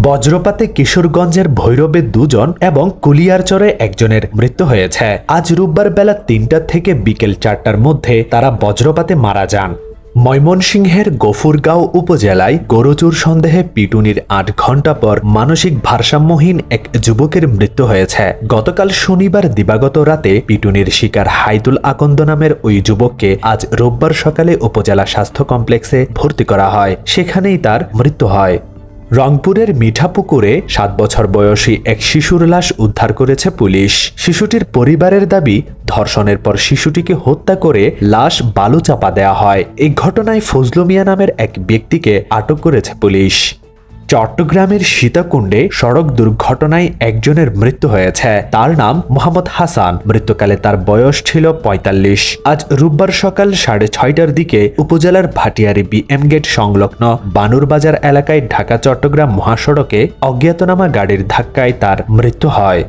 বজ্রপাতে কিশোরগঞ্জের ভৈরবে 2 জন এবং কুলিয়ারচরে একজনের মৃত্যু হয়েছে। আজ রোববার বেলা 3টা থেকে বিকেল 4টার মধ্যে তারা বজ্রপাতে মারা যান। ময়মনসিংহের গফুরগাঁও উপজেলায় গরুচুর সন্দেহে পিটুনির 8 ঘণ্টা পর মানসিক ভারসাম্যহীন এক যুবকের মৃত্যু হয়েছে। গতকাল শনিবার দিবাগত রাতে পিটুনির শিকার হাইদুল আকন্দ নামের ওই যুবককে আজ রোববার সকালে উপজেলা স্বাস্থ্য কমপ্লেক্সে ভর্তি করা হয়। সেখানেই তার মৃত্যু হয়। রংপুরের মিঠাপুকুরে 7 বছর বয়সী এক শিশুর লাশ উদ্ধার করেছে পুলিশ। শিশুটির পরিবারের দাবি, ধর্ষণের পর শিশুটিকে হত্যা করে লাশ বালু চাপা দেওয়া হয়। এই ঘটনায় ফজলু মিয়া নামের এক ব্যক্তিকে আটক করেছে পুলিশ। চট্টগ্রামের সীতাকুণ্ডে সড়ক দুর্ঘটনায় একজনের মৃত্যু হয়েছে। তার নাম মোহাম্মদ হাসান। মৃত্যুকালে তার বয়স ছিল 45। আজ রোববার সকাল 6:30টার দিকে উপজেলার ভাটিয়ারি বিএম গেট সংলগ্ন বানুরবাজার এলাকায় ঢাকা চট্টগ্রাম মহাসড়কে অজ্ঞাতনামা গাড়ির ধাক্কায় তার মৃত্যু হয়।